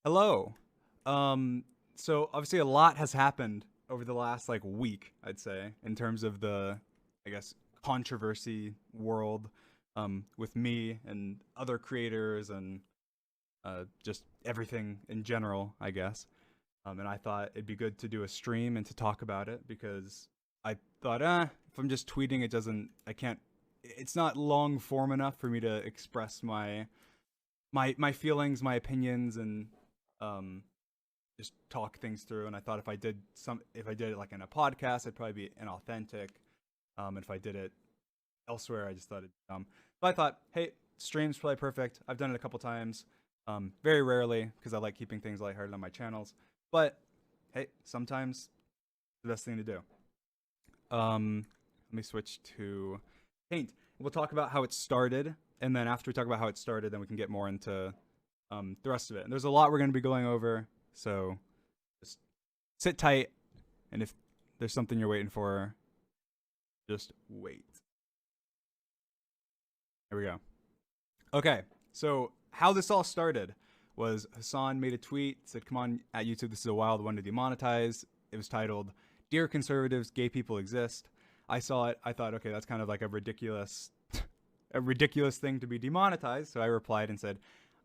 Hello. So obviously a lot has happened over the last like week, I'd say, in terms of the, I guess, controversy world, with me and other creators and just everything in general, I guess. And I thought it'd be good to do a stream and to talk about it because I thought, if I'm just tweeting, I can't, it's not long form enough for me to express my feelings, my opinions, and um, just talk things through. And I thought if I did it like in a podcast, it'd probably be inauthentic. And if I did it elsewhere, I just thought it'd be dumb. But I thought, hey, stream's probably perfect. I've done it a couple times, very rarely because I like keeping things lighthearted on my channels. But hey, sometimes it's the best thing to do. Let me switch to Paint. We'll talk about how it started, and then after we talk about how it started, then we can get more into the rest of it. And there's a lot we're going to be going over, so just sit tight, and if there's something you're waiting for, just wait. There we go. Okay, so how this all started was Hassan made a tweet, said, "Come on, at YouTube, this is a wild one to demonetize." It was titled, "Dear conservatives, gay people exist." I saw it. I thought, okay, that's kind of like a ridiculous, a ridiculous thing to be demonetized. So I replied and said,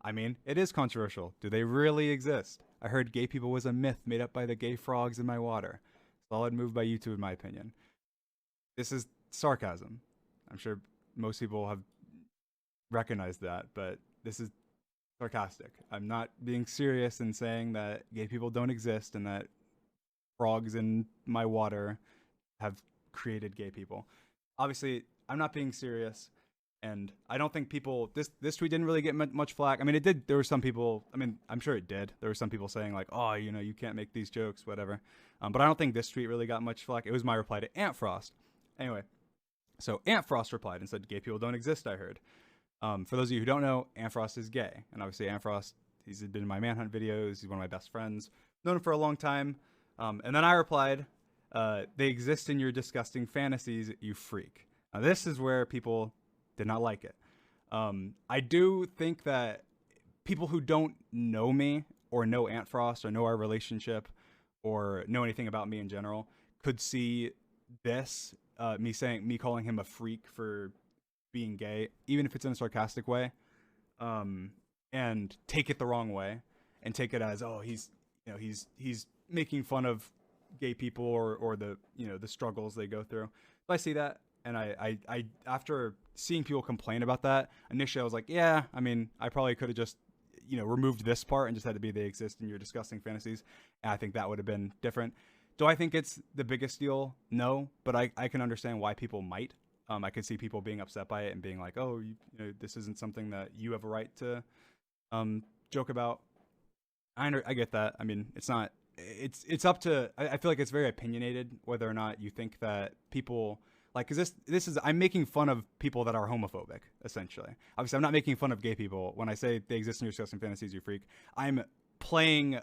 I mean, it is controversial. Do they really exist? I heard gay people was a myth made up by the gay frogs in my water. Solid move by YouTube, in my opinion. This is sarcasm. I'm sure most people have recognized that, but this is sarcastic. I'm not being serious in saying that gay people don't exist and that frogs in my water have created gay people. Obviously, I'm not being serious, and I don't think people this tweet didn't really get much flack. I mean, it did. There were some people. I mean, I'm sure it did. There were some people saying like, "Oh, you can't make these jokes, whatever." But I don't think this tweet really got much flack. It was my reply to Ant Frost. Anyway, so Ant Frost replied and said, "Gay people don't exist." I heard. For those of you who don't know, Ant Frost is gay, and obviously Ant Frost, he's been in my Manhunt videos. He's one of my best friends. Known him for a long time. And then I replied, "They exist in your disgusting fantasies, you freak." Now this is where people did not like it. I do think that people who don't know me or know Ant Frost or know our relationship or know anything about me in general could see this, me calling him a freak for being gay, even if it's in a sarcastic way, and take it the wrong way and take it as, oh, he's making fun of gay people or the the struggles they go through. But I see that, and I after seeing people complain about that, initially I was like, yeah, I mean, I probably could have just removed this part and just had to be "they exist in your disgusting fantasies," and I think that would have been different. Do I think it's the biggest deal? No, but I can understand why people might. I could see people being upset by it and being like, oh, this isn't something that you have a right to joke about. I get that. I mean, it's not. It's up to. I feel like it's very opinionated whether or not you think that people like, because this is, I'm making fun of people that are homophobic, essentially. Obviously, I'm not making fun of gay people. When I say they exist in your disgusting fantasies, you freak, I'm playing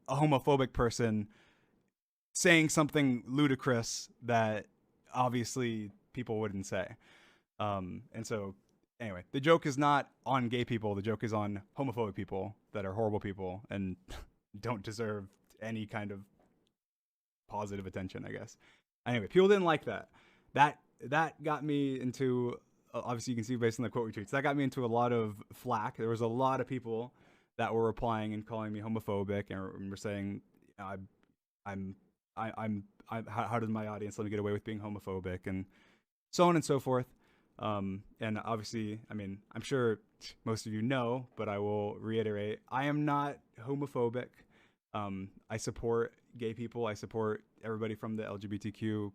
a homophobic person saying something ludicrous that obviously people wouldn't say. And so, anyway, the joke is not on gay people. The joke is on homophobic people that are horrible people and don't deserve any kind of positive attention, I guess. Anyway, people didn't like that. That got me into, obviously you can see based on the quote retweets, that got me into a lot of flack. There was a lot of people that were replying and calling me homophobic and were saying, I'm how did my audience let me get away with being homophobic, and so on and so forth. And obviously, I mean, I'm sure most of you know, but I will reiterate, I am not homophobic. I support gay people. I support everybody from the LGBTQ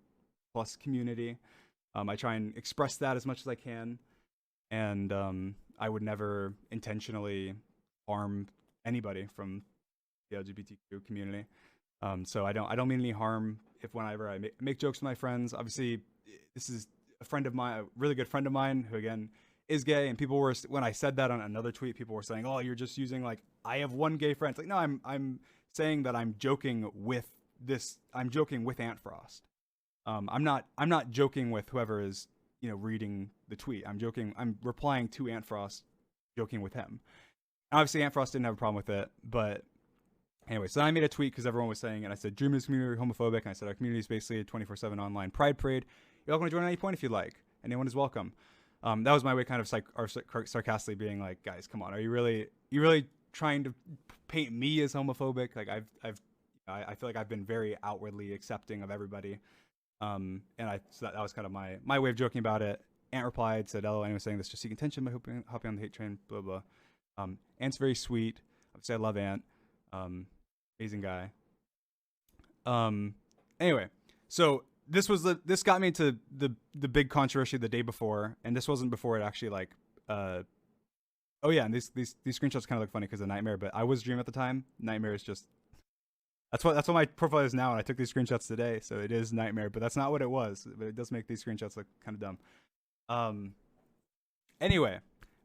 plus community. I try and express that as much as I can. And I would never intentionally harm anybody from the LGBTQ community. So I don't mean any harm whenever I make jokes with my friends. Obviously, this is a friend of mine, a really good friend of mine, who again is gay. And people were, when I said that on another tweet, people were saying, "Oh, you're just using like, I have one gay friend." It's like, no, I'm saying that I'm joking with this. I'm joking with Ant Frost. I'm not joking with whoever is reading the tweet. I'm replying to Ant Frost, joking with him. Obviously, Ant Frost didn't have a problem with it, but Anyway, so then I made a tweet because everyone was saying, and I said, Dream is community homophobic, and I said, our community is basically a 24/7 online pride parade. You're welcome to join at any point if you'd like. Anyone is welcome. That was my way, kind of sarcastically being like, guys, come on, are you really trying to paint me as homophobic? Like I feel like I've been very outwardly accepting of everybody. So that was kind of my way of joking about it. Ant replied, said, "Oh, anyone saying this just seeking attention by hopping on the hate train, blah blah." Ant's very sweet. Obviously, I love Ant. Amazing guy. Anyway, so this got me to the big controversy the day before, and this wasn't before it actually like oh yeah, and these screenshots kind of look funny because of Nightmare, but I was Dream at the time. Nightmare is just that's what my profile is now, and I took these screenshots today, so it is Nightmare, but that's not what it was. But it does make these screenshots look kind of dumb. Anyway,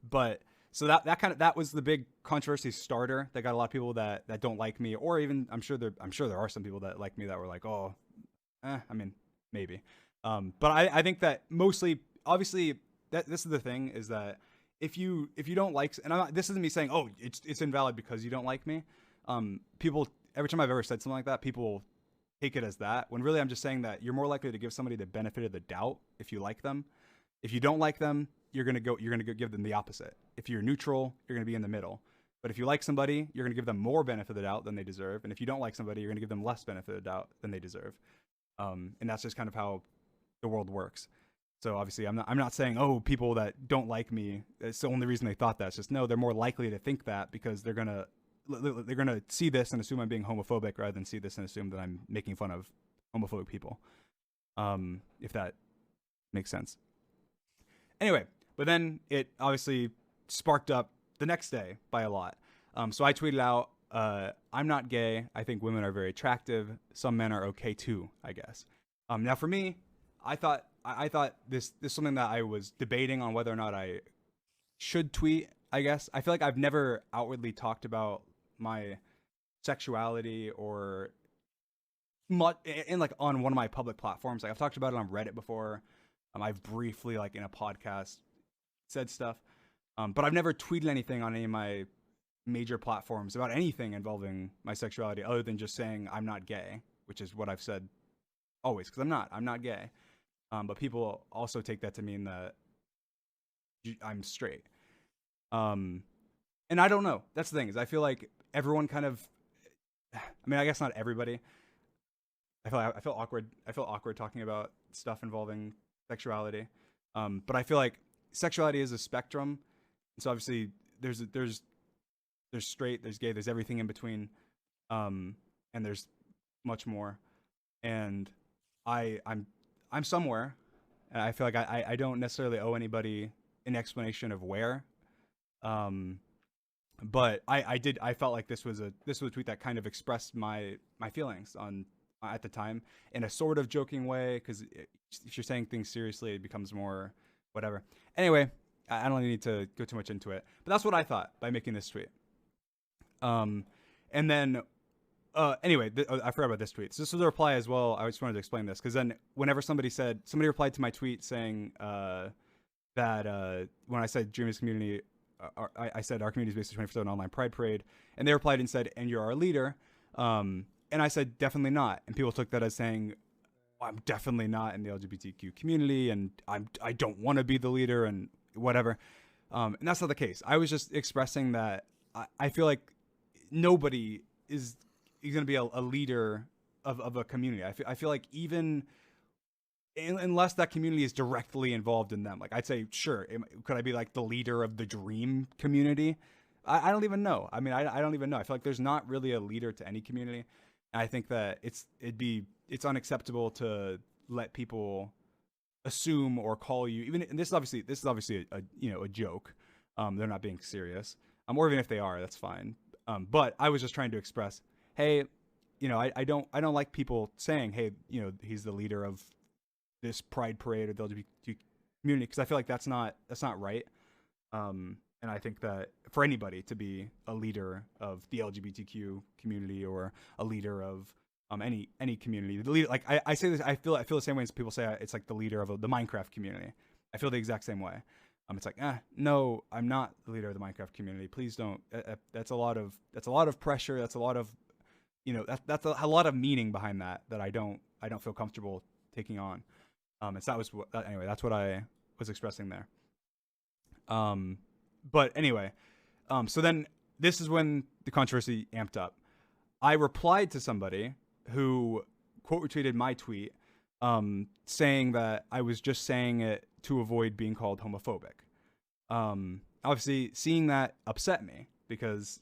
but so that was the big controversy starter that got a lot of people that don't like me, or even I'm sure there are some people that like me that were like, oh, I mean maybe, but I think that mostly, obviously, that this is the thing is that if you don't like, and this isn't me saying, oh, it's invalid because you don't like me. People, every time I've ever said something like that, people take it as that, when really I'm just saying that you're more likely to give somebody the benefit of the doubt if you like them. If you don't like them, you're gonna give them the opposite. If you're neutral, you're gonna be in the middle. But if you like somebody, you're gonna give them more benefit of the doubt than they deserve. And if you don't like somebody, you're gonna give them less benefit of the doubt than they deserve. And that's just kind of how the world works. So obviously, I'm not saying, oh, people that don't like me, it's the only reason they thought that. It's just, no, they're more likely to think that because they're gonna see this and assume I'm being homophobic rather than see this and assume that I'm making fun of homophobic people. If that makes sense. Anyway, but then it obviously sparked up the next day by a lot. So I tweeted out, I'm not gay. I think women are very attractive. Some men are okay too, I guess. Now for me, I thought this is something that I was debating on whether or not I should tweet, I guess. I feel like I've never outwardly talked about my sexuality or in like on one of my public platforms. Like I've talked about it on Reddit before. I've briefly, like in a podcast, said stuff, but I've never tweeted anything on any of my major platforms about anything involving my sexuality other than just saying I'm not gay, which is what I've said always, because I'm not gay. But people also take that to mean that I'm straight. And I don't know. That's the thing, is I feel like everyone kind of, I mean, I guess not everybody. I feel awkward. I feel awkward talking about stuff involving sexuality. But I feel like sexuality is a spectrum. So obviously there's straight, there's gay, there's everything in between. And there's much more. And I'm somewhere, and I feel like I don't necessarily owe anybody an explanation of where. But I felt like this was a tweet that kind of expressed my feelings on at the time in a sort of joking way, because if you're saying things seriously, it becomes more whatever. Anyway, I don't need to go too much into it, but that's what I thought by making this tweet. And then anyway, I forgot about this tweet. So this was a reply as well. I just wanted to explain this, because then whenever somebody replied to my tweet saying that when I said Dreamers community, I said our community is basically 24/7 online pride parade, and they replied and said, and you're our leader. And I said, definitely not. And people took that as saying, I'm definitely not in the LGBTQ community, and I don't want to be the leader and whatever. And that's not the case. I was just expressing that I feel like nobody is going to be a leader of a community. I feel like even unless that community is directly involved in them, like I'd say, sure, could I be like the leader of the Dream community? I don't even know. I mean, I don't even know. I feel like there's not really a leader to any community. I think that it's unacceptable to let people assume or call you, even, and this is obviously a joke. They're not being serious. Or even if they are, that's fine. But I was just trying to express, hey, I don't like people saying, hey, he's the leader of this pride parade or the LGBT community, because I feel like that's not right. And I think that for anybody to be a leader of the LGBTQ community or a leader of any community, the leader, like I say this, I feel the same way as people say it's like the leader of the Minecraft community. I feel the exact same way. It's like, no, I'm not the leader of the Minecraft community. Please don't. That's a lot of pressure. That's a lot of that's a lot of meaning behind that I don't feel comfortable taking on. And so that was anyway. That's what I was expressing there. But anyway, so then this is when the controversy amped up. I replied to somebody who quote retweeted my tweet, saying that I was just saying it to avoid being called homophobic. Obviously, seeing that upset me because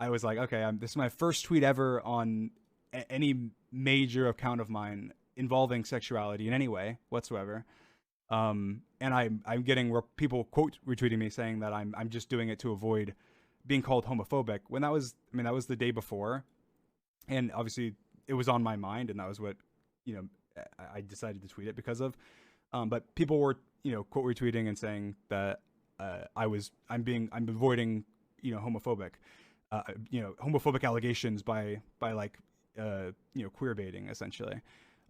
I was like, okay, this is my first tweet ever on any major account of mine involving sexuality in any way whatsoever. And I'm getting people quote retweeting me saying that I'm just doing it to avoid being called homophobic, when that was the day before, and obviously it was on my mind, and that was what I decided to tweet it because of. But people were quote retweeting and saying that I'm avoiding homophobic homophobic allegations by like queer baiting essentially.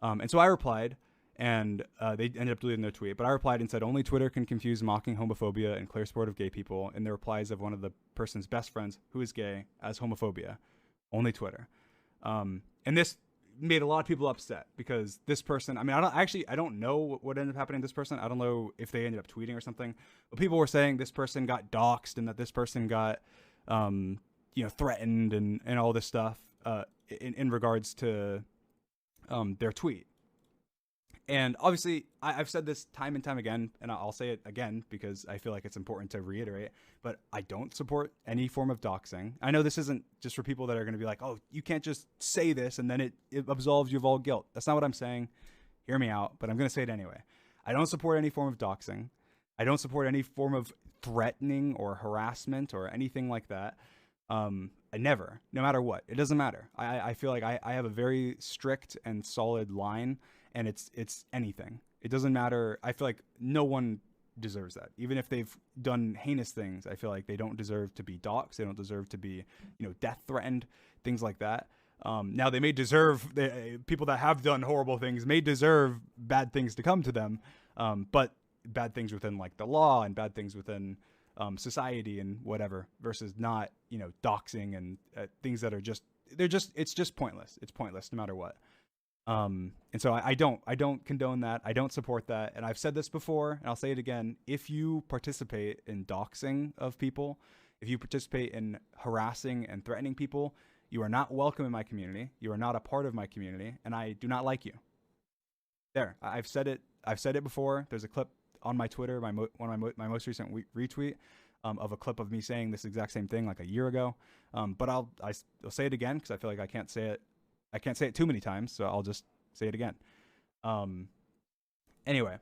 And so I replied, and they ended up deleting their tweet. But I replied and said, only Twitter can confuse mocking homophobia and clear support of gay people in the replies of one of the person's best friends who is gay as homophobia. Only Twitter. And this made a lot of people upset because this person, I don't know what ended up happening to this person. I don't know if they ended up tweeting or something, but people were saying this person got doxxed and that this person got, threatened and all this stuff, in regards to, their tweet. And obviously, I've said this time and time again, and I'll say it again because I feel like it's important to reiterate, but I don't support any form of doxing. I know this isn't just for people that are going to be like, oh, you can't just say this and then it absolves you of all guilt. That's not what I'm saying. Hear me out, but I'm going to say it anyway. I don't support any form of doxing. I don't support any form of threatening or harassment or anything like that. I never, no matter what. It doesn't matter. I feel like I have a very strict and solid line, and it's anything. It doesn't matter. I feel like no one deserves that. Even if they've done heinous things, I feel like they don't deserve to be doxxed. They don't deserve to be, death threatened, things like that. Now they may deserve, people that have done horrible things may deserve bad things to come to them. But bad things within like the law and bad things within society and whatever, versus not, doxing and things that are it's just pointless. It's pointless no matter what. And so I don't condone that. I don't support that. And I've said this before, and I'll say it again. If you participate in doxing of people, if you participate in harassing and threatening people, you are not welcome in my community. You are not a part of my community, and I do not like you. There, I've said it. I've said it before. There's a clip on my Twitter, my most recent retweet, of a clip of me saying this exact same thing like a year ago. But I'll say it again because I feel like I can't say it too many times, so I'll just say it again. Anyway,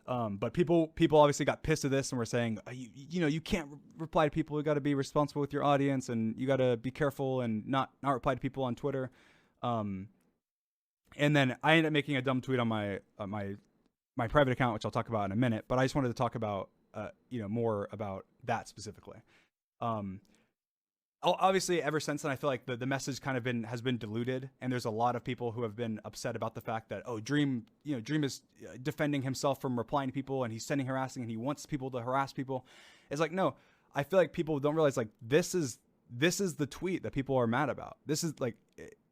but people obviously got pissed at this and were saying, you can't reply to people. You got to be responsible with your audience, and you got to be careful and not reply to people on Twitter. And then I ended up making a dumb tweet on my private account, which I'll talk about in a minute. But I just wanted to talk about more about that specifically. Obviously, ever since then, I feel like the message kind of has been diluted, and there's a lot of people who have been upset about the fact that Dream is defending himself from replying to people, and he's sending harassing, and he wants people to harass people. It's like, no, I feel like people don't realize like this is the tweet that people are mad about. This is like,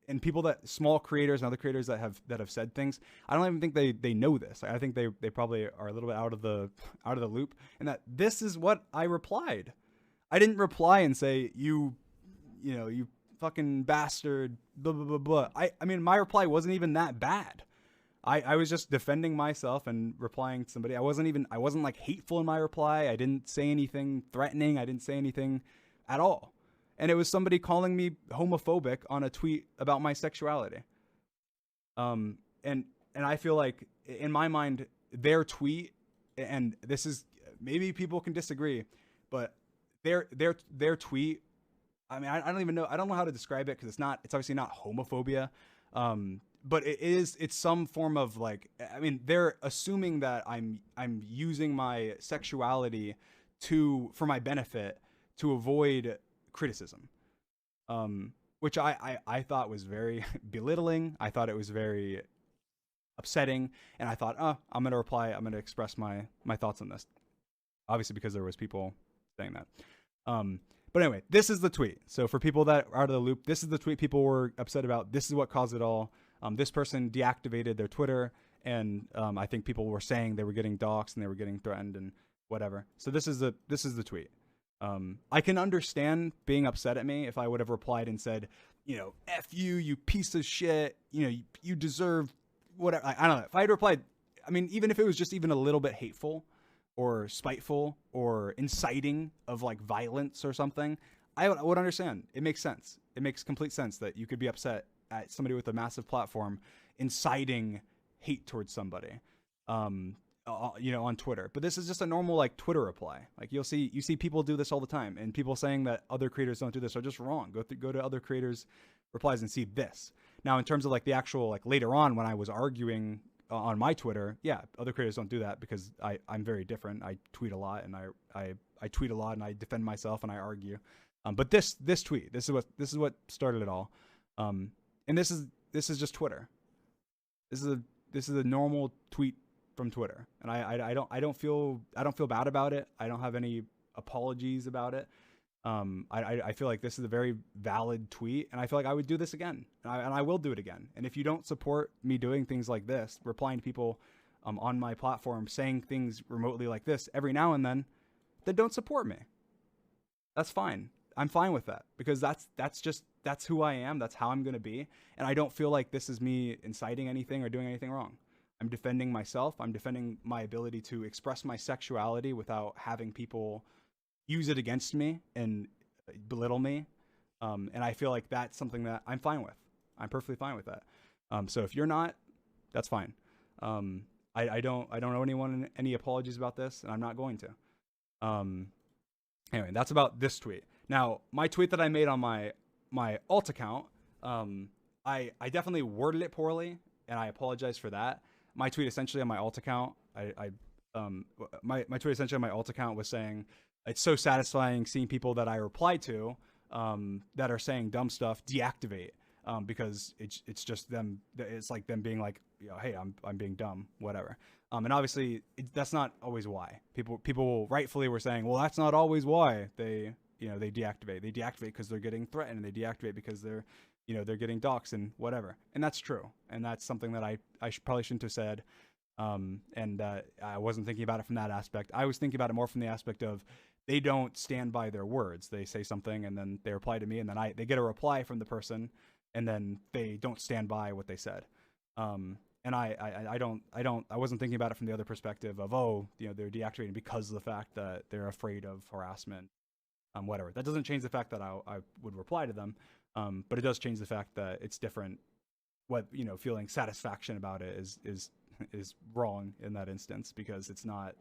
and people that small creators and other creators that have said things, I don't even think they know this. I think they probably are a little bit out of the loop, and that this is what I replied. I didn't reply and say, you fucking bastard, blah, blah, blah, blah. I mean, my reply wasn't even that bad. I was just defending myself and replying to somebody. I wasn't like hateful in my reply. I didn't say anything threatening. I didn't say anything at all. And it was somebody calling me homophobic on a tweet about my sexuality. And I feel like in my mind, their tweet, and this is, maybe people can disagree, but their tweet, I mean, I don't even know. I don't know how to describe it because it's obviously not homophobia. But it's some form of like, I mean, they're assuming that I'm using my sexuality for my benefit to avoid criticism. Which I thought was very belittling. I thought it was very upsetting. And I thought, I'm going to reply. I'm going to express my thoughts on this. Obviously, because there was people saying that. But anyway, this is the tweet. So for people that are out of the loop, this is the tweet people were upset about. This is what caused it all. This person deactivated their Twitter, and I think people were saying they were getting doxxed and they were getting threatened and whatever. So this is the tweet. I can understand being upset at me if I would have replied and said, F you, you piece of shit. You deserve whatever. I don't know. If I had replied, I mean, even if it was just even a little bit hateful or spiteful or inciting of like violence or something, I would understand. It makes sense. It makes complete sense that you could be upset at somebody with a massive platform inciting hate towards somebody, on Twitter. But this is just a normal like Twitter reply. Like you see people do this all the time, and people saying that other creators don't do this are just wrong. Go to other creators' replies and see this. Now, in terms of like the actual like later on when I was arguing on my Twitter, yeah, other creators don't do that because I'm very different. I tweet a lot and I tweet a lot and I defend myself and I argue. But this tweet, this is what started it all. And this is just Twitter. This is a normal tweet from Twitter, and I don't feel bad about it. I don't have any apologies about it. I feel like this is a very valid tweet, and I feel like I would do this again, and I will do it again. And if you don't support me doing things like this, replying to people on my platform, saying things remotely like this every now and then don't support me. That's fine. I'm fine with that because that's who I am. That's how I'm going to be. And I don't feel like this is me inciting anything or doing anything wrong. I'm defending myself. I'm defending my ability to express my sexuality without having people use it against me and belittle me. And I feel like that's something that I'm fine with. I'm perfectly fine with that. So if you're not, that's fine. I don't owe anyone any apologies about this, and I'm not going to. Anyway, that's about this tweet. Now, my tweet that I made on my alt account, I definitely worded it poorly, and I apologize for that. My tweet essentially on my alt account, my tweet essentially on my alt account was saying, it's so satisfying seeing people that I reply to that are saying dumb stuff deactivate, because it's just them. It's like them being like, hey, I'm being dumb, whatever. And obviously that's not always why people rightfully were saying, well, that's not always why they deactivate. They deactivate because they're getting threatened. They deactivate because they're getting doxxed and whatever. And that's true. And that's something that I probably shouldn't have said. And I wasn't thinking about it from that aspect. I was thinking about it more from the aspect of they don't stand by their words. They say something and then they reply to me, and then they get a reply from the person, and then they don't stand by what they said. And I wasn't thinking about it from the other perspective of, they're deactivating because of the fact that they're afraid of harassment, whatever. That doesn't change the fact that I would reply to them. But it does change the fact that it's different. What, feeling satisfaction about it is wrong in that instance, because it's not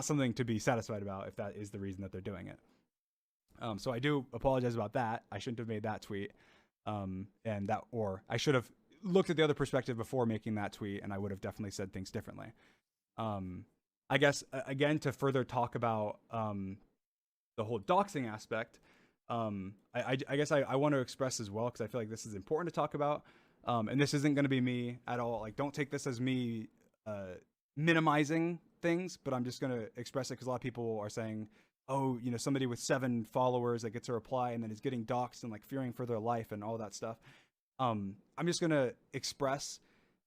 something to be satisfied about if that is the reason that they're doing it. So I do apologize about that. I shouldn't have made that tweet. Or I should have looked at the other perspective before making that tweet, and I would have definitely said things differently. I guess, again, to further talk about the whole doxing aspect, I guess I want to express as well, because I feel like this is important to talk about. And this isn't going to be me at all. Like, don't take this as me minimizing things, but I'm just going to express it because a lot of people are saying, oh, somebody with 7 followers that gets a reply and then is getting doxxed and like fearing for their life and all that stuff. I'm just going to express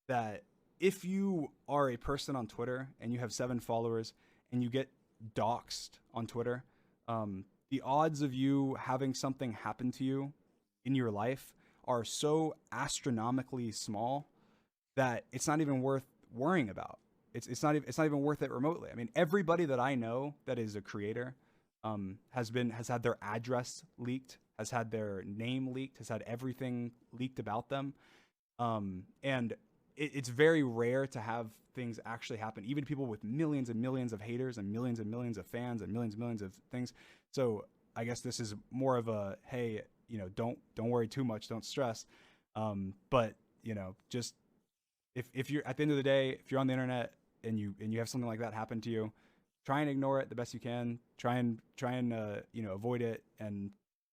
that if you are a person on Twitter and you have 7 followers and you get doxxed on Twitter, the odds of you having something happen to you in your life are so astronomically small that it's not even worth worrying about. It's not even worth it remotely. I mean, everybody that I know that is a creator has had their address leaked, has had their name leaked, has had everything leaked about them. And it's very rare to have things actually happen, even people with millions and millions of haters and millions of fans and millions of things. So I guess this is more of a, hey, don't worry too much, don't stress. But just if you're, at the end of the day, if you're on the internet and you have something like that happen to you, try and ignore it the best you can. Try and avoid it, and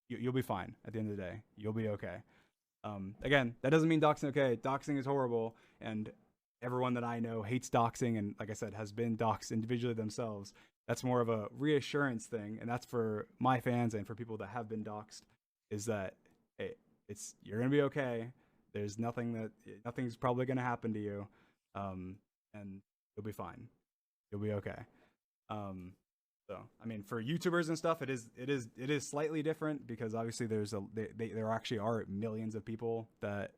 you'll be fine. At the end of the day, you'll be okay. Again, that doesn't mean doxing. Okay, doxing is horrible, and everyone that I know hates doxing, and like I said, has been doxed individually themselves. That's more of a reassurance thing, and that's for my fans and for people that have been doxxed, is that hey, you're gonna be okay. There's nothing's probably gonna happen to you, and you'll be fine. You'll be okay. Um, so I mean, for YouTubers and stuff, it is slightly different because obviously there actually are millions of people that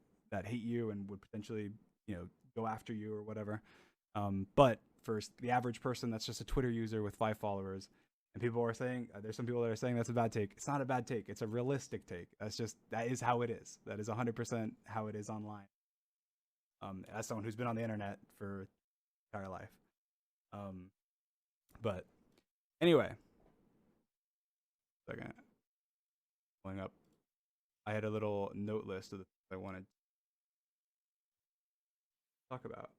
hate you and would potentially go after you or whatever. But for the average person that's just a Twitter user with 5 followers, and people are saying there's some people that are saying that's a bad take. It's not a bad take. It's a realistic take. That is how it is. That is 100% how it is online. As someone who's been on the internet for entire life. But anyway, second, pulling up. I had a little note list of the things I wanted to talk about.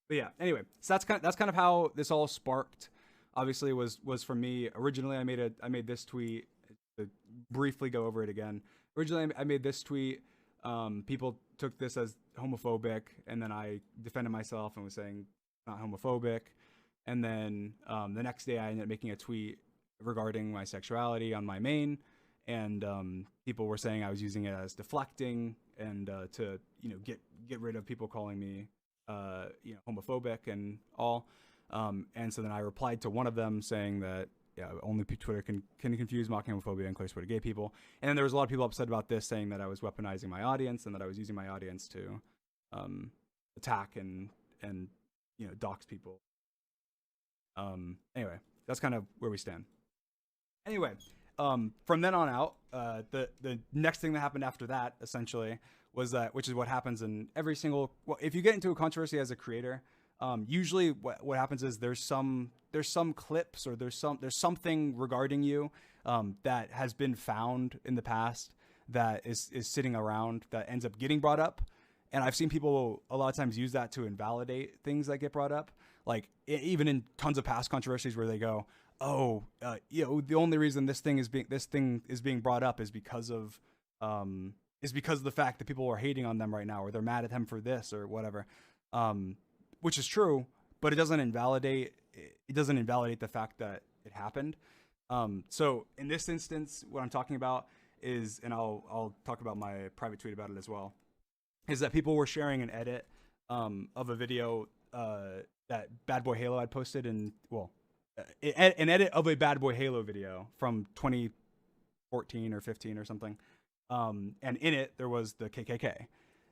But yeah, anyway, so that's kind of how this all sparked. Obviously, was for me. Originally, I made this tweet to briefly go over it again. Originally, I made this tweet. People took this as homophobic, and then I defended myself and was saying not homophobic. And then the next day, I ended up making a tweet regarding my sexuality on my main, and people were saying I was using it as deflecting and to get rid of people calling me homophobic and all. And so then I replied to one of them saying that only Twitter can confuse mocking homophobia and clear to gay people. And then there was a lot of people upset about this, saying that I was weaponizing my audience and that I was using my audience to attack and dox people. Anyway, that's kind of where we stand. Anyway, from then on out, the next thing that happened after that essentially was that, which is what happens in every single, well, if you get into a controversy as a creator, usually what happens is there's some clips or there's something regarding you that has been found in the past that is sitting around that ends up getting brought up. And I've seen people a lot of times use that to invalidate things that get brought up. Like even in tons of past controversies where they go, oh, the only reason this thing is being brought up is because of the fact that people are hating on them right now, or they're mad at them for this or whatever, which is true, but it doesn't invalidate the fact that it happened. So in this instance, what I'm talking about is, and I'll talk about my private tweet about it as well, is that people were sharing an edit of a video that Bad Boy Halo had posted, an edit of a Bad Boy Halo video from 2014 or 15 or something. And in it, there was the KKK.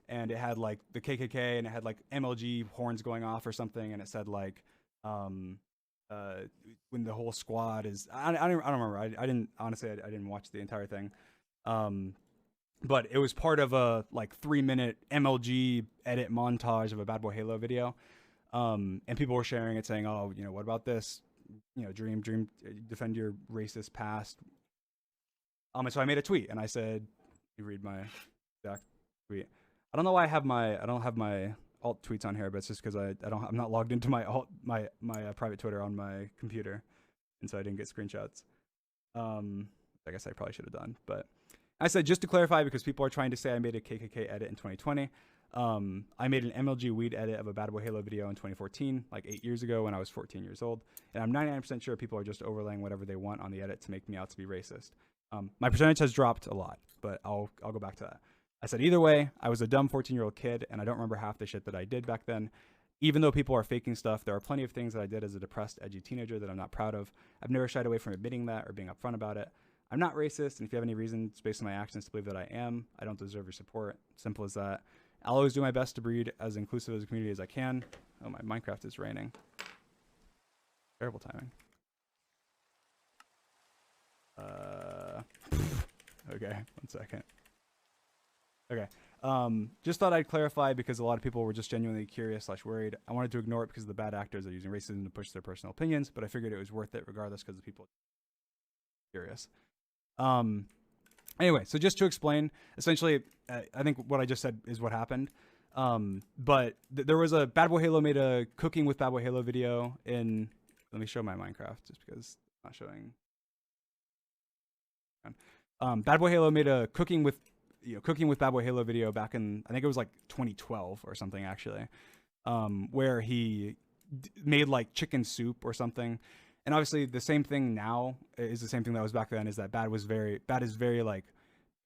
And it had like the KKK, and it had like MLG horns going off or something. And it said like, when the whole squad is, I don't remember. I didn't watch the entire thing. But it was part of a like 3-minute MLG edit montage of a Bad Boy Halo video. And people were sharing it saying, oh, what about this? Dream, defend your racist past. And so I made a tweet and I said, you read my exact tweet. I don't know why I don't have my alt tweets on here, but it's just because I'm not logged into my private Twitter on my computer, and so I didn't get screenshots. I guess I probably should have done, but I said, just to clarify, because people are trying to say I made a KKK edit in 2020. I made an MLG weed edit of a Bad Boy Halo video in 2014, like 8 years ago when I was 14 years old, and I'm 99% sure people are just overlaying whatever they want on the edit to make me out to be racist. My percentage has dropped a lot, but I'll go back to that. I said, either way, I was a dumb 14-year-old kid, and I don't remember half the shit that I did back then. Even though people are faking stuff, there are plenty of things that I did as a depressed, edgy teenager that I'm not proud of. I've never shied away from admitting that or being upfront about it. I'm not racist, and if you have any reasons based on my actions to believe that I am, I don't deserve your support. Simple as that. I'll always do my best to breed as inclusive as a community as I can. Oh, my Minecraft is raining. Terrible timing. Okay, 1 second. Okay. Just thought I'd clarify because a lot of people were just genuinely curious / worried. I wanted to ignore it because of the bad actors that are using racism to push their personal opinions, but I figured it was worth it regardless because the people are curious. Anyway, so just to explain, essentially, I think what I just said is what happened. But there was a Bad Boy Halo made a cooking with Bad Boy Halo video in, let me show my Minecraft just because I'm not showing. Bad Boy Halo made a cooking with Bad Boy Halo video back in, I think it was like 2012 or something actually, where he made like chicken soup or something. And obviously the same thing now is the same thing that was back then, is that Bad is very like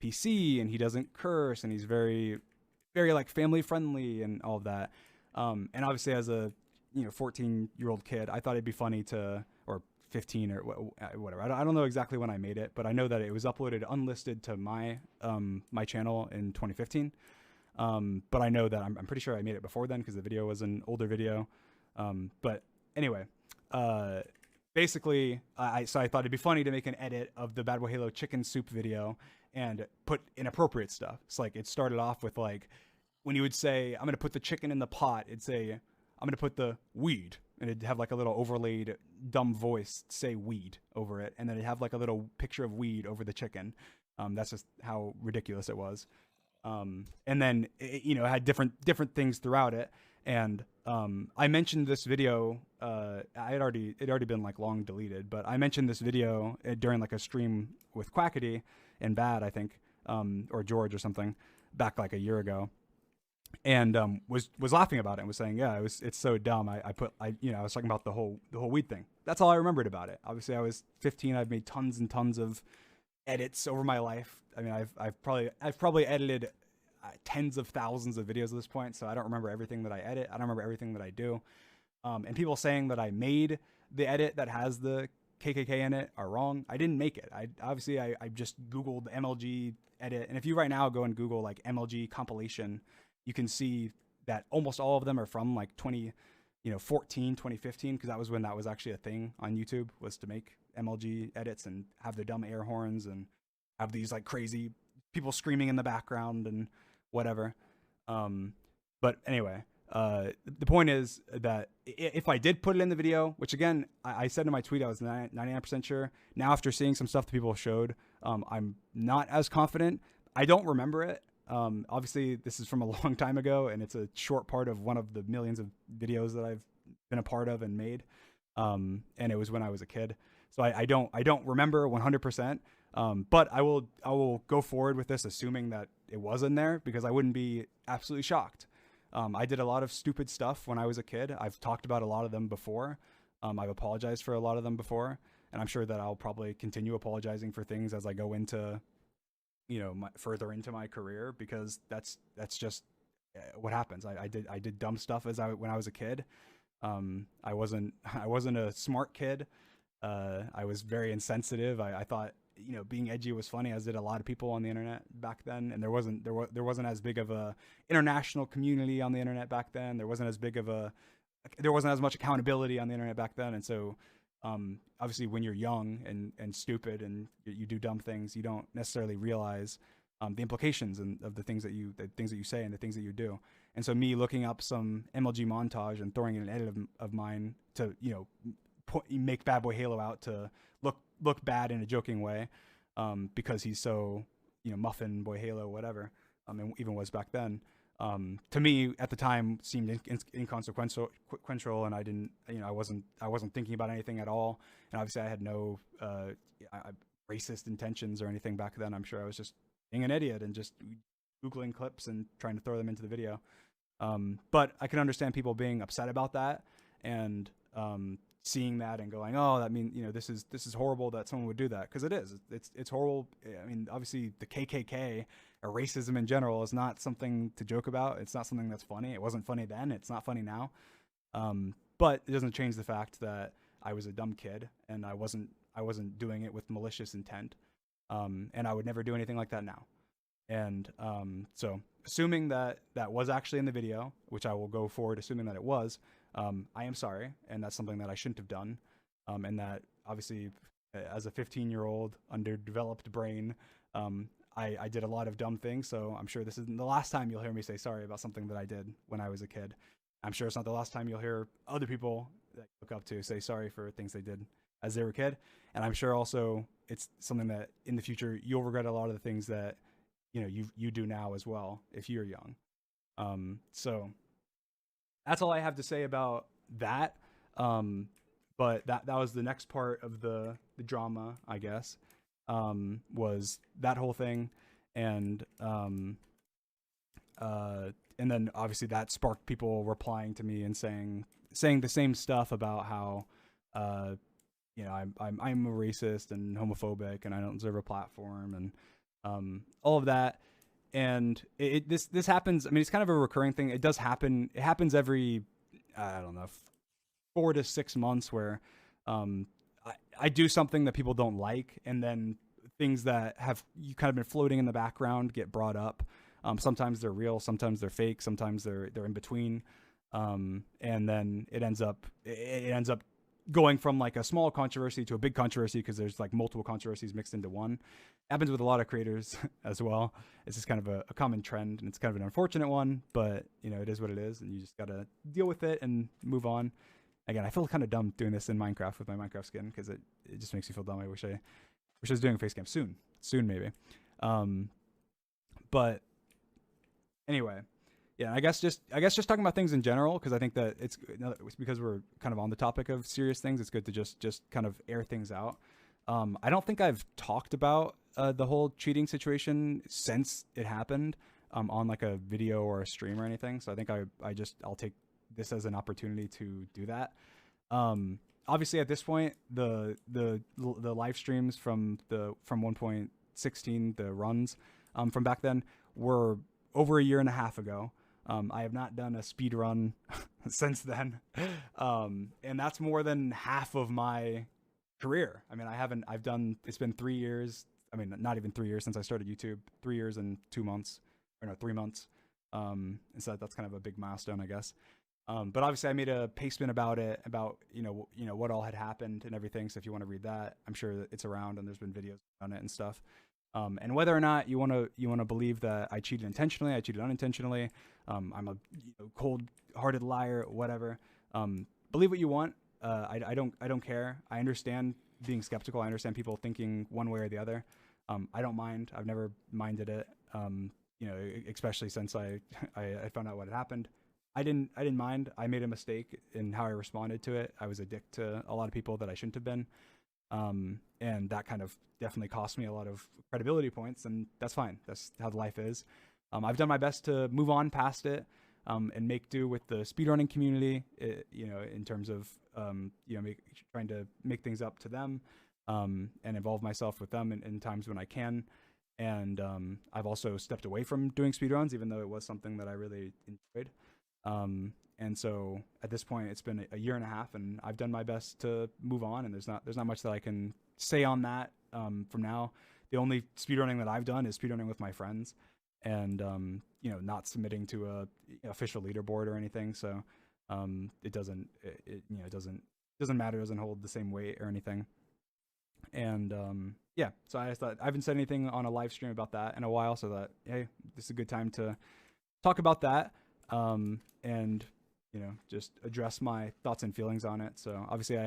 PC, and he doesn't curse, and he's very like family friendly and all of that. And obviously as a 14-year-old kid, I thought it'd be funny to, or 15 or whatever. I don't know exactly when I made it, but I know that it was uploaded unlisted to my my channel in 2015. But I know that I'm pretty sure I made it before then because the video was an older video. But anyway, basically, so I thought it'd be funny to make an edit of the Bad Boy Halo chicken soup video and put inappropriate stuff. It's like it started off with like when you would say, "I'm gonna put the chicken in the pot," it'd say, "I'm gonna put the weed," and it'd have like a little overlaid dumb voice say "weed" over it, and then it'd have like a little picture of weed over the chicken. That's just how ridiculous it was. And then it had different things throughout it. And I mentioned this video. It had already been like long deleted, but I mentioned this video during like a stream with Quackity and Bad, I think, or George or something, back like a year ago, and was laughing about it and was saying, yeah, it's so dumb. I was talking about the whole weed thing. That's all I remembered about it. Obviously, I was 15. I've made tons and tons of edits over my life. I mean, I've probably edited tens of thousands of videos at this point, so I don't remember everything that I edit. I don't remember everything that I do. And people saying that I made the edit that has the KKK in it are wrong. I didn't make it. I just Googled MLG edit, and if you right now go and Google like MLG compilation, you can see that almost all of them are from like 2014, 2015, because that was when that was actually a thing on YouTube, was to make MLG edits and have the dumb air horns and have these like crazy people screaming in the background and whatever. But anyway, the point is that if I did put it in the video, which again, I said in my tweet I was 99% sure. Now after seeing some stuff that people showed, I'm not as confident. I don't remember it. Obviously, this is from a long time ago, and it's a short part of one of the millions of videos that I've been a part of and made. And it was when I was a kid, so I don't remember 100%. But I will go forward with this assuming that it was in there, because I wouldn't be absolutely shocked. I did a lot of stupid stuff when I was a kid. I've talked about a lot of them before. I've apologized for a lot of them before, and I'm sure that I'll probably continue apologizing for things as I go into, further into my career, because that's just what happens. I did dumb stuff when I was a kid. I wasn't a smart kid. I was very insensitive. I thought being edgy was funny, as did a lot of people on the internet back then. And there wasn't as big of a international community on the internet back then. There wasn't as much accountability on the internet back then. And so obviously when you're young and stupid and you do dumb things, you don't necessarily realize the implications of the things that you say and the things that you do. And so me looking up some MLG montage and throwing in an edit of mine to make Bad Boy Halo out to look bad in a joking way, because he's so Muffin Boy Halo, whatever, and even was back then, to me at the time seemed inconsequential, and I didn't, I wasn't thinking about anything at all. And obviously I had no racist intentions or anything back then. I'm sure I was just being an idiot and just Googling clips and trying to throw them into the video. But I can understand people being upset about that, and seeing that and going, oh, that means this is horrible that someone would do that, because it is. It's horrible. I mean, obviously the KKK or racism in general is not something to joke about. It's not something that's funny. It wasn't funny then. It's not funny now. But it doesn't change the fact that I was a dumb kid, and I wasn't doing it with malicious intent. And I would never do anything like that now. And so assuming that was actually in the video, which I will go forward assuming that it was, I am sorry, and that's something that I shouldn't have done. And that obviously, as a 15-year-old underdeveloped brain, I did a lot of dumb things. So I'm sure this isn't the last time you'll hear me say sorry about something that I did when I was a kid. I'm sure it's not the last time you'll hear other people that you look up to say sorry for things they did as they were a kid. And I'm sure also it's something that in the future you'll regret a lot of the things that you do now as well if you're young. So that's all I have to say about that. But that was the next part of the drama, I guess. was that whole thing, and then obviously that sparked people replying to me and saying the same stuff about how I'm a racist and homophobic and I don't deserve a platform, and all of that. And this happens. I mean, it's kind of a recurring thing. It does happen. It happens every, I don't know, 4 to 6 months where I do something that people don't like, and then things that have you kind of been floating in the background get brought up. Sometimes they're real, sometimes they're fake, sometimes they're in between, and then it ends up going from like a small controversy to a big controversy because there's like multiple controversies mixed into one. It happens with a lot of creators as well. It's just kind of a common trend, and it's kind of an unfortunate one, but it is what it is, and you just gotta deal with it and move on. Again, I feel kind of dumb doing this in Minecraft with my Minecraft skin because it just makes me feel dumb. I wish I was doing a face cam soon maybe. But anyway, yeah, I guess just talking about things in general, because I think that it's because we're kind of on the topic of serious things. It's good to just kind of air things out. I don't think I've talked about the whole cheating situation since it happened on like a video or a stream or anything. So I think I'll take this as an opportunity to do that. Obviously, at this point, the live streams from 1.16, the runs from back then were over a year and a half ago. I have not done a speed run since then, and that's more than half of my career. I mean, I've done. It's been 3 years. I mean, not even 3 years since I started YouTube. 3 years and 2 months, or no, 3 months. And so that's kind of a big milestone, I guess. But obviously, I made a pastebin about it, about what all had happened and everything. So if you want to read that, I'm sure that it's around, and there's been videos on it and stuff. And whether or not you want to believe that I cheated intentionally, I cheated unintentionally, I'm a cold-hearted liar, whatever. Believe what you want. I don't care. I understand being skeptical. I understand people thinking one way or the other. I don't mind. I've never minded it. Especially since I found out what had happened. I didn't mind. I made a mistake in how I responded to it. I was a dick to a lot of people that I shouldn't have been. And that kind of definitely cost me a lot of credibility points, and that's fine. That's how life is. I've done my best to move on past it, and make do with the speedrunning community, in terms of, trying to make things up to them, and involve myself with them in times when I can. And I've also stepped away from doing speedruns, even though it was something that I really enjoyed. And so at this point, it's been a year and a half, and I've done my best to move on. And there's not much that I can say on that from now. The only speedrunning that I've done is speedrunning with my friends, and not submitting to a official leaderboard or anything. So it doesn't matter. It doesn't hold the same weight or anything. And yeah, so I just thought, I haven't said anything on a live stream about that in a while, so that, hey, this is a good time to talk about that. And just address my thoughts and feelings on it. So obviously I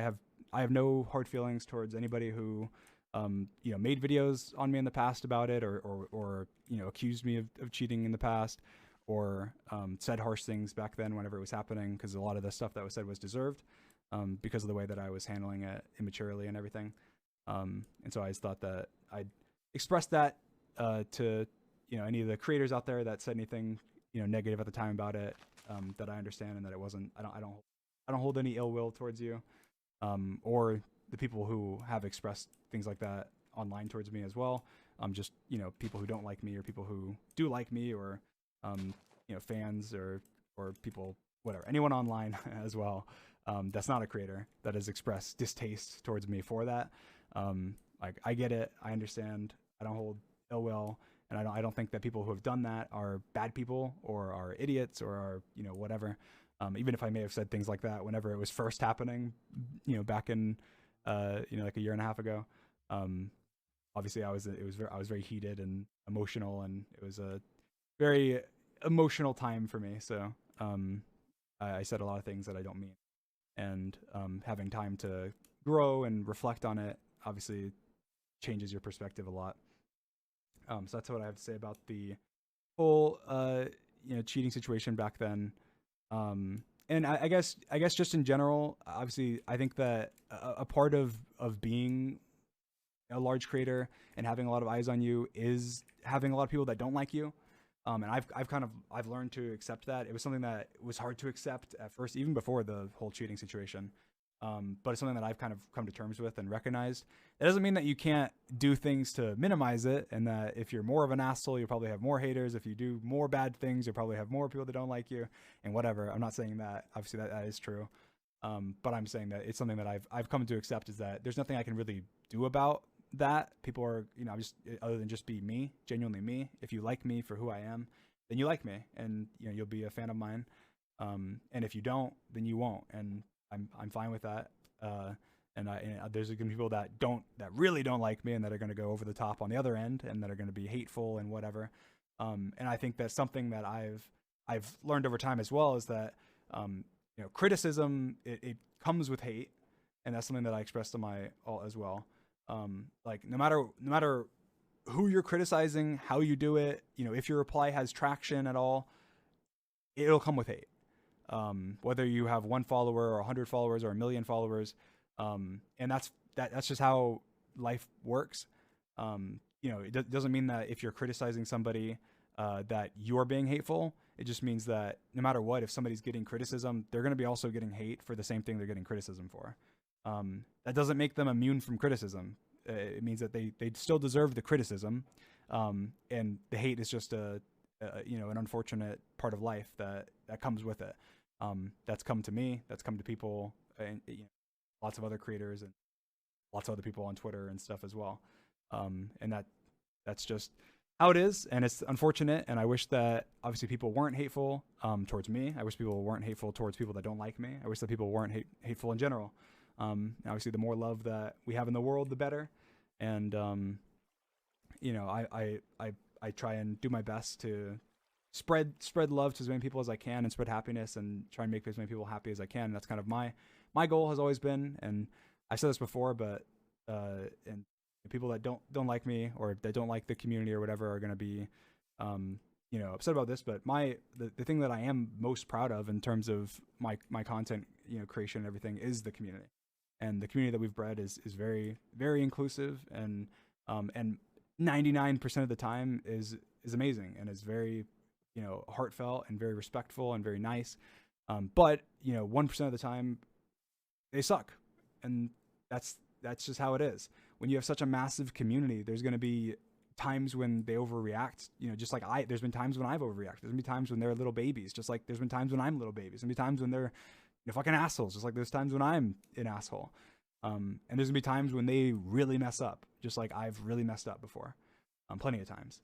have no hard feelings towards anybody who made videos on me in the past about it, or accused me of cheating in the past, or said harsh things back then whenever it was happening, because a lot of the stuff that was said was deserved, because of the way that I was handling it immaturely and everything. And so I just thought that I'd express that to any of the creators out there that said anything negative at the time about it, that I understand, and that it wasn't. I don't hold any ill will towards you, or the people who have expressed things like that online towards me as well. Just people who don't like me, or people who do like me, or fans, or people, whatever, anyone online as well, that's not a creator, that has expressed distaste towards me for that. Like, I get it, I understand. I don't hold ill will. And I don't think that people who have done that are bad people, or are idiots, or are whatever. Even if I may have said things like that whenever it was first happening, back in like a year and a half ago. Obviously I was very heated and emotional, and it was a very emotional time for me. So I said a lot of things that I don't mean, and having time to grow and reflect on it obviously changes your perspective a lot. So that's what I have to say about the whole cheating situation back then. And I guess just in general, obviously I think that a part of being a large creator and having a lot of eyes on you is having a lot of people that don't like you. And I've learned to accept that. It was something that was hard to accept at first, even before the whole cheating situation. But it's something that I've kind of come to terms with and recognized. It doesn't mean that you can't do things to minimize it, and that if you're more of an asshole, you'll probably have more haters. If you do more bad things, you'll probably have more people that don't like you, and whatever. I'm not saying that. Obviously, that is true. But I'm saying that it's something that I've come to accept, is that there's nothing I can really do about that. People are, I'm just, other than just be me, genuinely me. If you like me for who I am, then you like me, and you'll be a fan of mine. And if you don't, then you won't, and I'm fine with that. And there's gonna be people that really don't like me, and that are gonna go over the top on the other end, and that are gonna be hateful and whatever. And I think that's something that I've learned over time as well, is that criticism, it comes with hate, and that's something that I express to my alt as well. Like no matter who you're criticizing, how you do it, if your reply has traction at all, it'll come with hate. Whether you have 1 follower or 100 followers or 1 million followers, and that's just how life works. It doesn't mean that if you're criticizing somebody that you're being hateful. It just means that no matter what, if somebody's getting criticism, they're going to be also getting hate for the same thing they're getting criticism for. That doesn't make them immune from criticism. It means that they still deserve the criticism, and the hate is just an unfortunate part of life that comes with it. That's come to me. That's come to people, and lots of other creators and lots of other people on Twitter and stuff as well. And that's just how it is, and it's unfortunate. And I wish that obviously people weren't hateful towards me. I wish people weren't hateful towards people that don't like me. I wish that people weren't hateful in general. Obviously, the more love that we have in the world, the better. And I try and do my best to spread love to as many people as I can, and spread happiness, and try and make as many people happy as I can. And that's kind of my goal has always been. And I've said this before, but and people that don't like me, or that don't like the community or whatever, are going to be upset about this. But the thing that I am most proud of in terms of my content creation and everything is the community. And the community that we've bred is very, very inclusive, and 99% of the time is amazing, and is very heartfelt and very respectful and very nice. But 1% of the time they suck, and that's just how it is. When you have such a massive community, there's going to be times when they overreact. Just like there's been times when I've overreacted. There's been times when they're little babies, just like there's been times when I'm little babies. There's been times when they're fucking assholes, just like there's times when I'm an asshole. And there's gonna be times when they really mess up, just like I've really messed up before, plenty of times.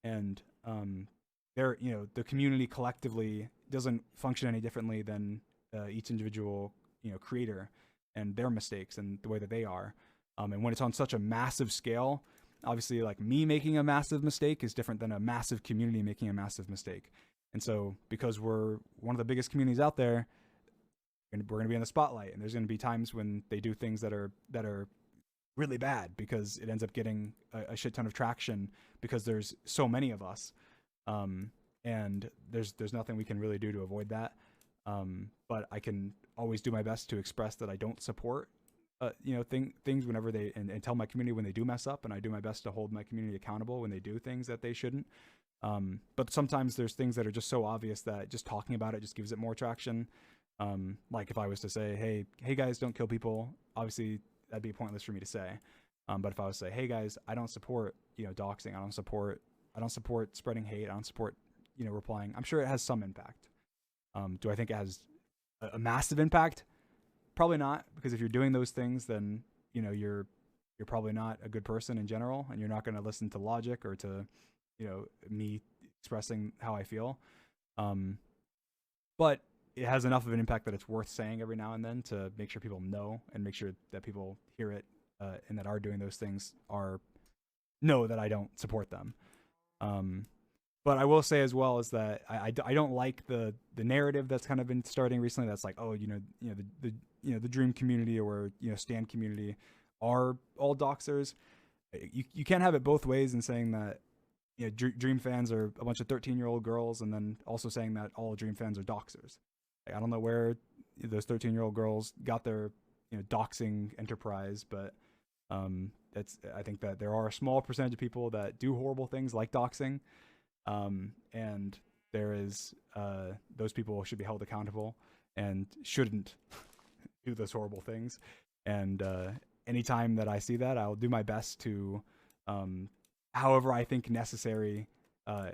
And the community collectively doesn't function any differently than each individual creator and their mistakes and the way that they are. And when it's on such a massive scale, obviously, like, me making a massive mistake is different than a massive community making a massive mistake. And so, because we're one of the biggest communities out there, we're going to be in the spotlight, and there's going to be times when they do things that are really bad, because it ends up getting a shit ton of traction because there's so many of us. And there's nothing we can really do to avoid that. But I can always do my best to express that I don't support things whenever they, and tell my community when they do mess up, and I do my best to hold my community accountable when they do things that they shouldn't. But sometimes there's things that are just so obvious that just talking about it just gives it more traction. Like if I was to say, hey guys, don't kill people, obviously that'd be pointless for me to say. But if I was to say, hey guys, I don't support doxing, I don't support spreading hate, I don't support replying, I'm sure it has some impact. Do I think it has a massive impact? Probably not, because if you're doing those things, then you're probably not a good person in general, and you're not going to listen to logic or to me expressing how I feel. But it has enough of an impact that it's worth saying every now and then, to make sure people know, and make sure that people hear it, and that are doing those things know that I don't support them. But I will say as well is that I don't like the narrative that's kind of been starting recently. That's like, oh, the Dream community, or Stan community are all doxers. You can't have it both ways in saying that Dream fans are a bunch of 13-year-old girls, and then also saying that all Dream fans are doxers. Like, I don't know where those 13-year-old girls got their doxing enterprise, but I think that there are a small percentage of people that do horrible things like doxing, and there is those people should be held accountable and shouldn't do those horrible things. And anytime that I see that, I'll do my best to, however I think necessary,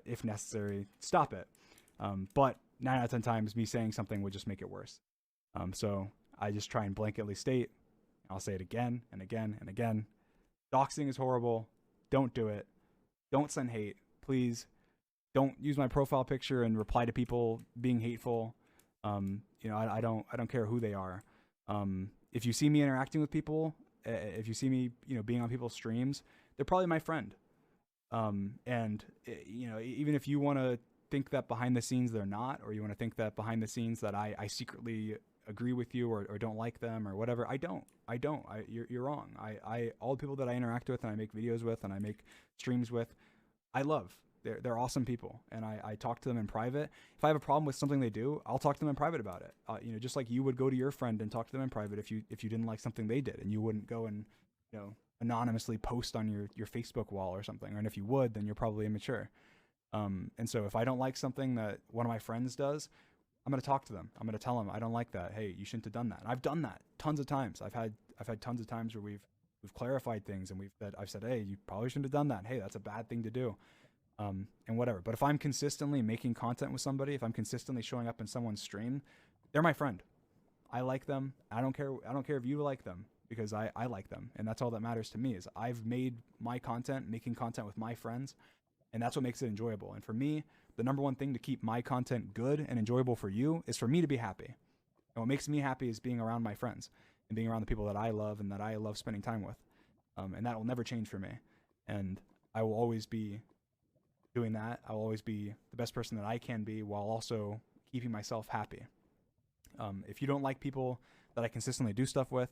if necessary, stop it. But 9 out of 10 times, me saying something would just make it worse. So I just try and blanketly state. I'll say it again and again and again. Doxing is horrible. Don't do it. Don't send hate, please. Don't use my profile picture and reply to people being hateful. I don't care who they are. If you see me interacting with people, if you see me, being on people's streams, they're probably my friend. Even if you want to think that behind the scenes they're not, or you want to think that behind the scenes that I secretly agree with you or don't like them or whatever, I don't. You're wrong. All the people that I interact with and I make videos with and I make streams with, I love. They're awesome people, and I talk to them in private. If I have a problem with something they do, I'll talk to them in private about it. Just like you would go to your friend and talk to them in private if you didn't like something they did, and you wouldn't go and anonymously post on your Facebook wall or something. And if you would, then you're probably immature. And so if I don't like something that one of my friends does, I'm gonna talk to them. I'm gonna tell them I don't like that. Hey, you shouldn't have done that. And I've done that tons of times. I've had tons of times where we've clarified things and I've said, hey, you probably shouldn't have done that. Hey, that's a bad thing to do. And whatever. But if I'm consistently making content with somebody, if I'm consistently showing up in someone's stream, they're my friend. I like them. I don't care if you like them, because I like them. And that's all that matters to me, is I've made my content, making content with my friends, and that's what makes it enjoyable. And for me, the number one thing to keep my content good and enjoyable for you is for me to be happy. And what makes me happy is being around my friends and being around the people that I love and that I love spending time with. And that will never change for me. And I will always be doing that. I'll always be the best person that I can be, while also keeping myself happy. If you don't like people that I consistently do stuff with,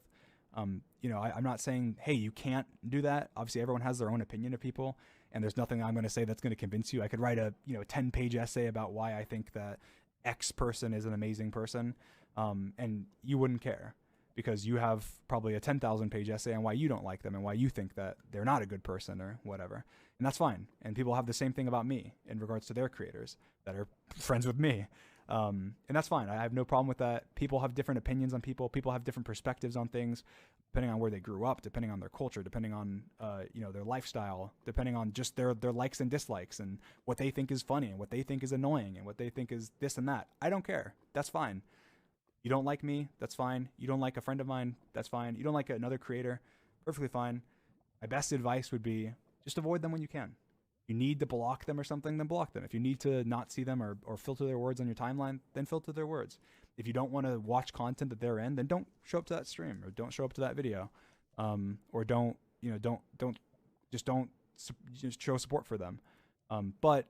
I'm not saying, hey, you can't do that. Obviously, everyone has their own opinion of people, and there's nothing I'm going to say that's going to convince you. I could write a 10-page essay about why I think that X person is an amazing person, and you wouldn't care, because you have probably a 10,000-page essay on why you don't like them and why you think that they're not a good person or whatever. And that's fine. And people have the same thing about me in regards to their creators that are friends with me. And that's fine. I have no problem with that. People have different opinions on people. People have different perspectives on things, depending on where they grew up, depending on their culture, depending on their lifestyle, depending on just their likes and dislikes, and what they think is funny and what they think is annoying and what they think is this and that. I don't care. That's fine. You don't like me, that's fine. You don't like a friend of mine, that's fine. You don't like another creator, perfectly fine. My best advice would be just avoid them when you can. You need to block them or something, then block them. If you need to not see them or filter their words on your timeline, then filter their words. If you don't want to watch content that they're in, then don't show up to that stream or don't show up to that video, or don't show support for them. But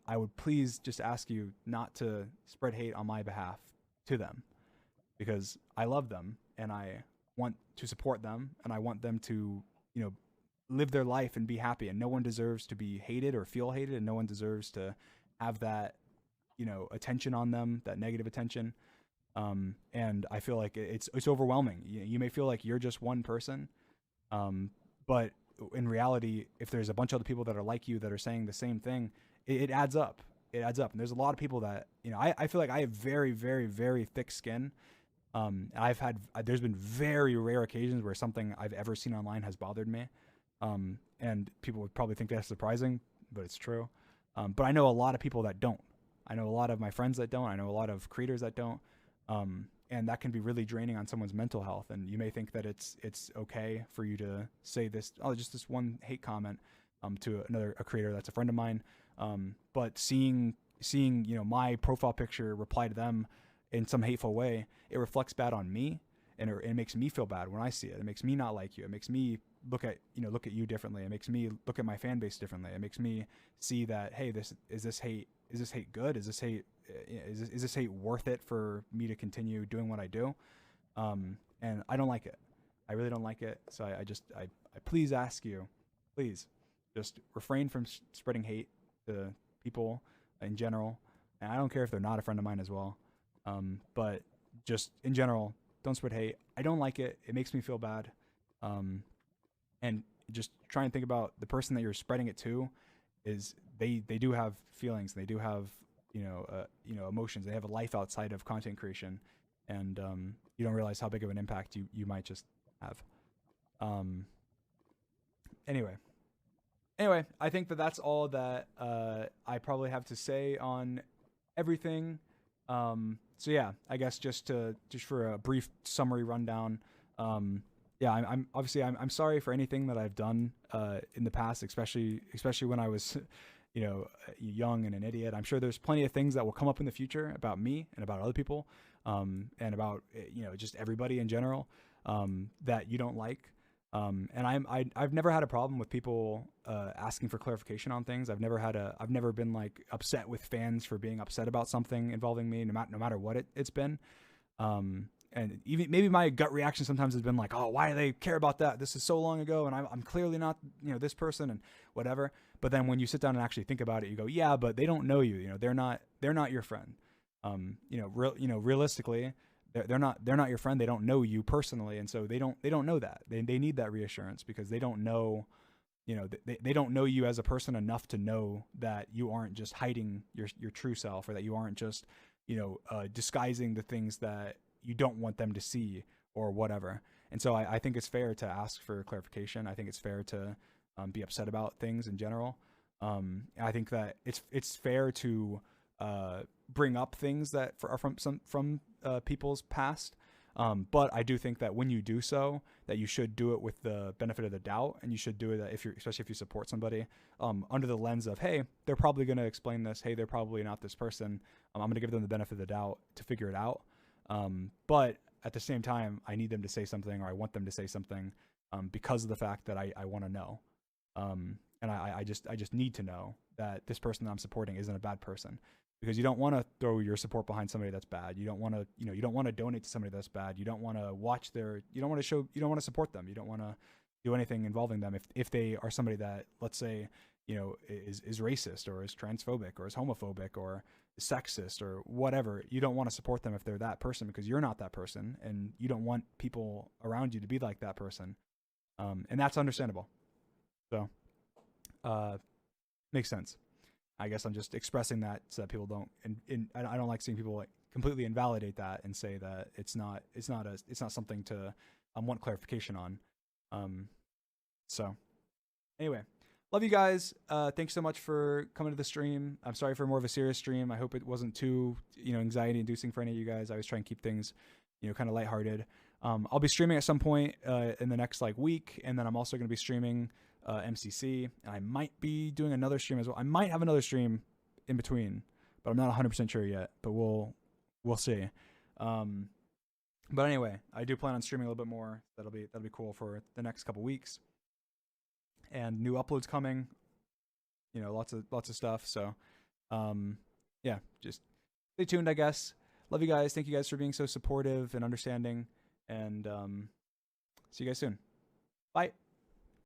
I would please just ask you not to spread hate on my behalf to them, because I love them and I want to support them and I want them to, live their life and be happy. And no one deserves to be hated or feel hated, and no one deserves to have that, attention on them, that negative attention. And I feel like it's overwhelming. You may feel like you're just one person, but in reality, if there's a bunch of other people that are like you that are saying the same thing, it adds up. It adds up. And there's a lot of people that, I feel like I have very, very, very thick skin. There's been very rare occasions where something I've ever seen online has bothered me. And people would probably think that's surprising, but it's true. But I know a lot of people that don't. I know a lot of my friends that don't. I know a lot of creators that don't. And that can be really draining on someone's mental health. And you may think that it's okay for you to say this, just this one hate comment, to a creator that's a friend of mine. But seeing, my profile picture reply to them in some hateful way, it reflects bad on me, and it makes me feel bad when I see it. It makes me not like you. It makes me look at you differently. It makes me look at my fan base differently. It makes me see that, hey, is this hate good? Is this hate worth it for me to continue doing what I do? And I don't like it. I really don't like it. So I please ask you, please just refrain from spreading hate to people in general. And I don't care if they're not a friend of mine as well. But just in general, don't spread hate. I don't like it. It makes me feel bad. And just try and think about the person that you're spreading it to is they do have feelings, they do have emotions, they have a life outside of content creation, and you don't realize how big of an impact you might just have. Um, anyway, I think that that's all that I probably have to say on everything. So yeah, I guess just for a brief summary rundown. Yeah, I'm obviously I'm sorry for anything that I've done in the past, especially when I was, young and an idiot. I'm sure there's plenty of things that will come up in the future about me and about other people, and about just everybody in general, that you don't like. And I've never had a problem with people asking for clarification on things. I've never been like upset with fans for being upset about something involving me, no matter what it's been. And even maybe my gut reaction sometimes has been like, oh, why do they care about that? This is so long ago, and I'm clearly not this person and whatever. But then when you sit down and actually think about it, you go, yeah, but they don't know you. They're not your friend. Realistically, they're not your friend. They don't know you personally, and so they don't know that. They need that reassurance because they don't know, they don't know you as a person enough to know that you aren't just hiding your true self, or that you aren't just disguising the things that you don't want them to see or whatever. And so I think it's fair to ask for clarification. I think it's fair to be upset about things in general. I think that it's fair to bring up things that are from people's past. But I do think that when you do so, that you should do it with the benefit of the doubt, and you should do it especially if you support somebody, under the lens of, hey, they're probably going to explain this. Hey, they're probably not this person. I'm going to give them the benefit of the doubt to figure it out. But at the same time, I need them to say something, or I want them to say something, because of the fact that I want to know. And I just need to know that this person that I'm supporting isn't a bad person, because you don't want to throw your support behind somebody that's bad. You don't want to, you don't want to donate to somebody that's bad. You don't want to you don't want to support them. You don't want to do anything involving them if they are somebody that, let's say, is racist, or is transphobic, or is homophobic, or is sexist, or whatever. You don't want to support them if they're that person, because you're not that person, and you don't want people around you to be like that person. And that's understandable. So, makes sense. I guess I'm just expressing that so that people don't, and I don't like seeing people like completely invalidate that and say that it's not something to want clarification on. So anyway, love you guys. Thanks so much for coming to the stream. I'm sorry for more of a serious stream. I hope it wasn't too anxiety inducing for any of you guys. I always try and keep things kind of lighthearted. I'll be streaming at some point in the next week, and then I'm also going to be streaming MCC, and I might be doing another stream as well. I might have another stream in between, but I'm not 100% sure yet, but we'll see. But anyway, I do plan on streaming a little bit more. That'll be cool for the next couple weeks, and new uploads coming, lots of stuff. So yeah, just stay tuned, I guess. Love you guys. Thank you guys for being so supportive and understanding, and see you guys soon. Bye.